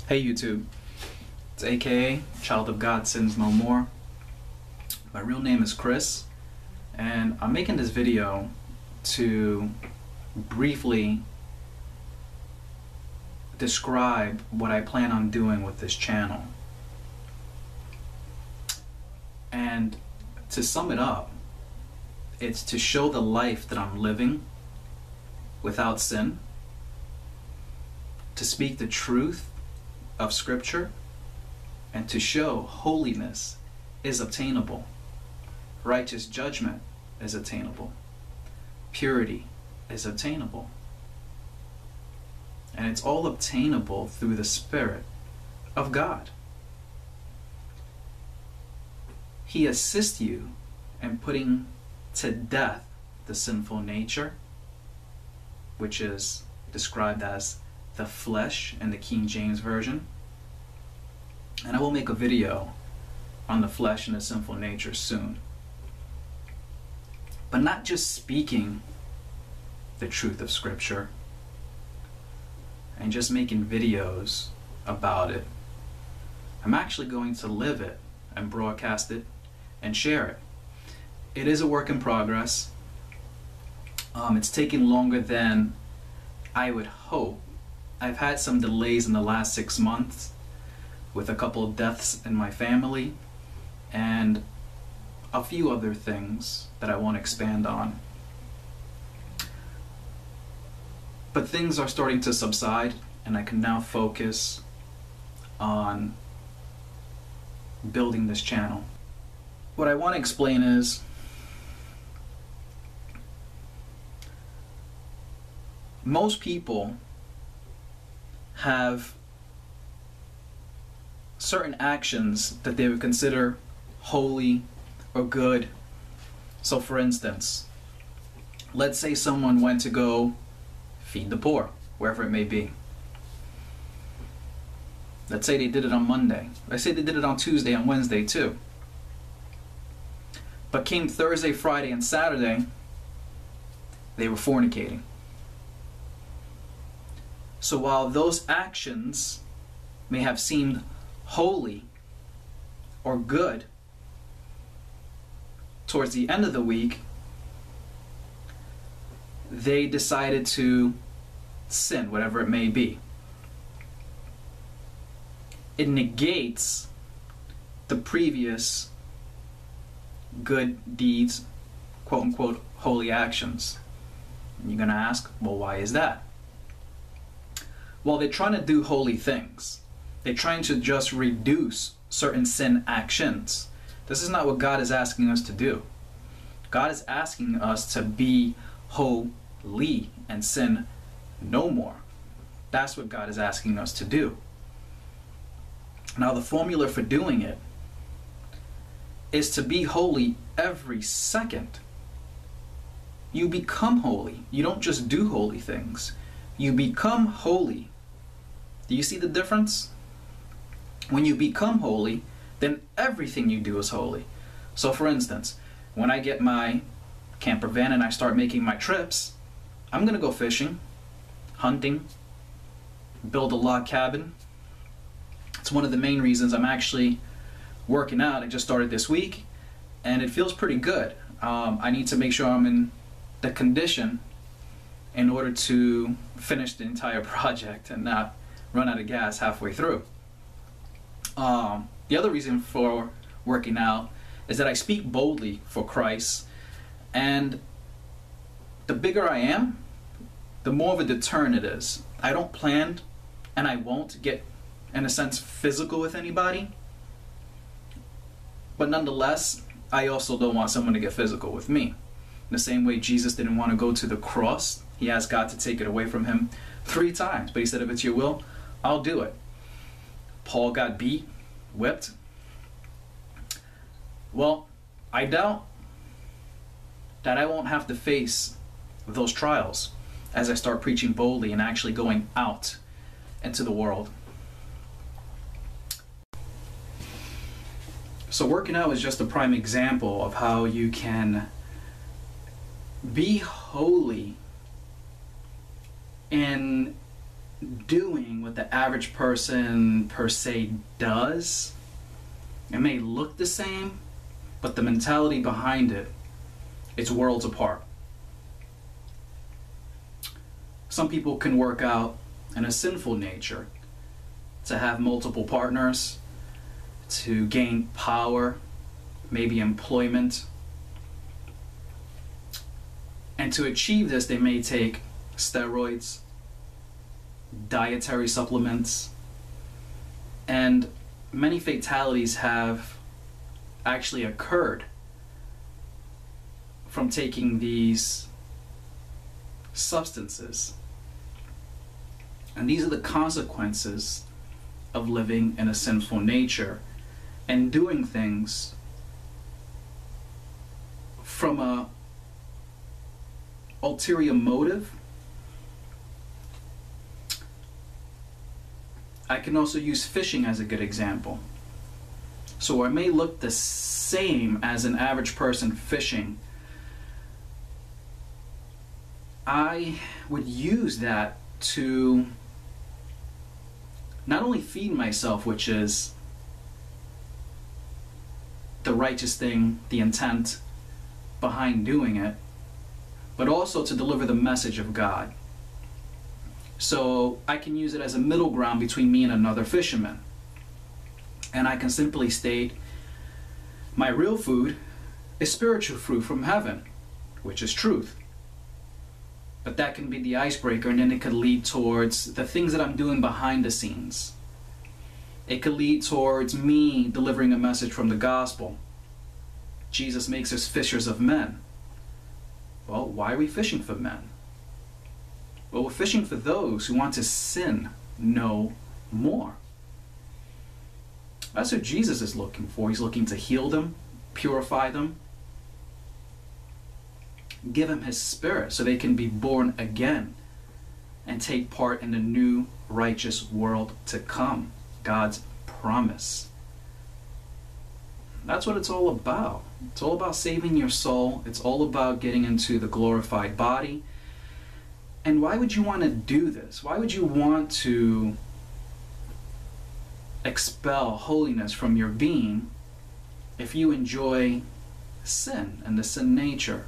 Hey YouTube, it's AKA Child of God Sins No More. My real name is Chris, and I'm making this video to briefly describe what I plan on doing with this channel. And to sum it up, it's to show the life that I'm living without sin, to speak the truth of Scripture, and to show holiness is obtainable, righteous judgment is attainable, purity is obtainable, and it's all obtainable through the Spirit of God. He assists you in putting to death the sinful nature, which is described as the flesh in the King James Version. And I will make a video on the flesh and the sinful nature soon. But not just speaking the truth of Scripture and just making videos about it. I'm actually going to live it and broadcast it and share it. It is a work in progress. It's taking longer than I would hope. I've had some delays in the last 6 months with a couple of deaths in my family and a few other things that I want to expand on. But things are starting to subside, and I can now focus on building this channel. What I want to explain is most people have certain actions that they would consider holy or good. So for instance, let's say someone went to go feed the poor, wherever it may be. Let's say they did it on Monday. Let's say they did it on Tuesday and Wednesday too. But came Thursday, Friday, and Saturday, they were fornicating. So while those actions may have seemed holy or good towards the end of the week, they decided to sin, whatever it may be. It negates the previous good deeds, quote unquote, holy actions. And you're going to ask, well, why is that? Well, they're trying to do holy things. They're trying to just reduce certain sin actions. This is not what God is asking us to do. God is asking us to be holy and sin no more. That's what God is asking us to do. Now, the formula for doing it is to be holy every second. You become holy. You don't just do holy things. You become holy. Do you see the difference? When you become holy, then everything you do is holy. So for instance, when I get my camper van and I start making my trips, I'm gonna go fishing, hunting, build a log cabin. It's one of the main reasons I'm actually working out. I just started this week and it feels pretty good. I need to make sure I'm in the condition in order to finish the entire project and not run out of gas halfway through. The other reason for working out is that I speak boldly for Christ, and the bigger I am, the more of a deterrent it is. I don't plan and I won't get, in a sense, physical with anybody, but nonetheless, I also don't want someone to get physical with me. In the same way Jesus didn't want to go to the cross. He asked God to take it away from him 3 times, but he said, if it's your will, I'll do it. Paul got beat, whipped. Well, I doubt that I won't have to face those trials as I start preaching boldly and actually going out into the world. So working out is just a prime example of how you can be holy in doing what the average person per se does. It may look the same, but the mentality behind it, it's worlds apart. Some people can work out in a sinful nature to have multiple partners, to gain power, maybe employment. And to achieve this, they may take steroids, dietary supplements, and many fatalities have actually occurred from taking these substances. And these are the consequences of living in a sinful nature and doing things from a ulterior motive. I can also use fishing as a good example. So it may look the same as an average person fishing. I would use that to not only feed myself, which is the righteous thing, the intent behind doing it, but also to deliver the message of God. So I can use it as a middle ground between me and another fisherman. And I can simply state, my real food is spiritual food from heaven, which is truth. But that can be the icebreaker, and then it could lead towards the things that I'm doing behind the scenes. It could lead towards me delivering a message from the gospel. Jesus makes us fishers of men. Well, why are we fishing for men? Well, we're fishing for those who want to sin no more. That's what Jesus is looking for. He's looking to heal them, purify them, give them his spirit so they can be born again and take part in the new righteous world to come, God's promise. That's what it's all about. It's all about saving your soul. It's all about getting into the glorified body. And why would you want to do this? Why would you want to expel holiness from your being if you enjoy sin and the sin nature?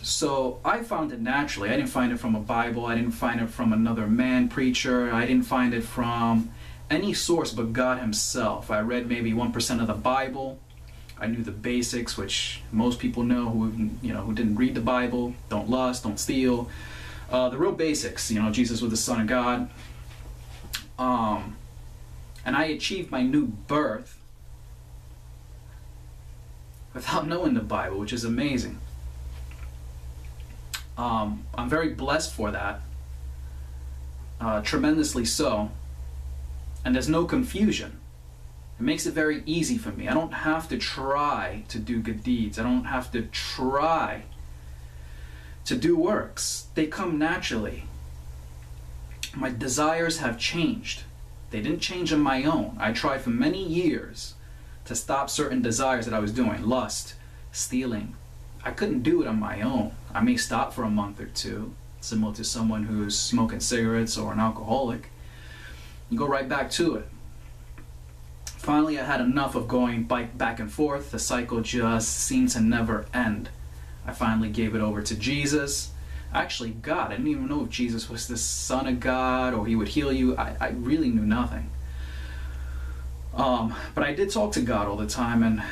So I found it naturally. I didn't find it from a Bible. I didn't find it from another man preacher. I didn't find it from any source but God himself. I read maybe 1% of the Bible. I knew the basics, which most people know who didn't read the Bible. Don't lust, don't steal. The real basics, Jesus was the Son of God. And I achieved my new birth without knowing the Bible, which is amazing. I'm very blessed for that, tremendously so, and there's no confusion. It makes it very easy for me. I don't have to try to do good deeds. I don't have to try to do works. They come naturally. My desires have changed. They didn't change on my own. I tried for many years to stop certain desires that I was doing, lust, stealing. I couldn't do it on my own. I may stop for a month or two, similar to someone who's smoking cigarettes or an alcoholic. You go right back to it. Finally, I had enough of going back and forth. The cycle just seemed to never end. I finally gave it over to Jesus. Actually, God. I didn't even know if Jesus was the Son of God or he would heal you. I really knew nothing. But I did talk to God all the time, and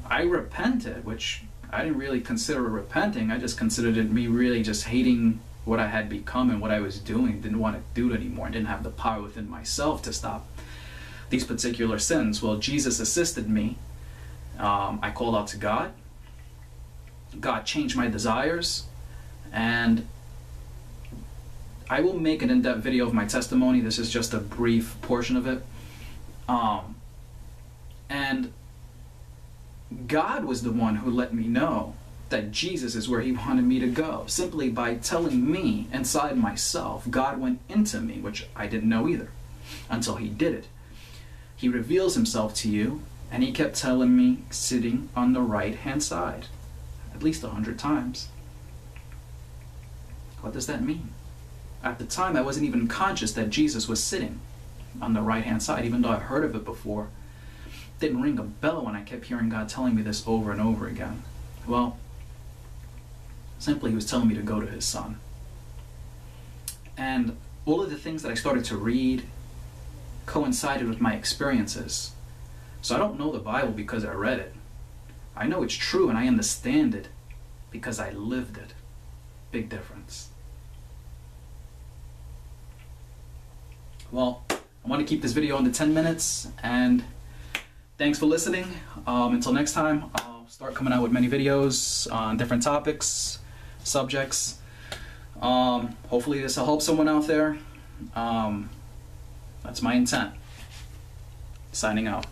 I repented, which I didn't really consider repenting. I just considered it me really just hating what I had become and what I was doing. Didn't want to do it anymore. I didn't have the power within myself to stop these particular sins. Well, Jesus assisted me. I called out to God. God changed my desires, and I will make an in-depth video of my testimony. This is just a brief portion of it. And God was the one who let me know that Jesus is where he wanted me to go. Simply by telling me inside myself, God went into me, which I didn't know either until he did it. He reveals himself to you, and he kept telling me, sitting on the right-hand side, at least 100 times. What does that mean? At the time, I wasn't even conscious that Jesus was sitting on the right-hand side, even though I've heard of it before. It didn't ring a bell when I kept hearing God telling me this over and over again. Well, simply He was telling me to go to His Son. And all of the things that I started to read coincided with my experiences. So I don't know the Bible because I read it. I know it's true and I understand it because I lived it. Big difference. Well, I want to keep this video under 10 minutes, and thanks for listening. Until next time, I'll start coming out with many videos on different topics, subjects. Hopefully this will help someone out there. That's my intent. Signing out.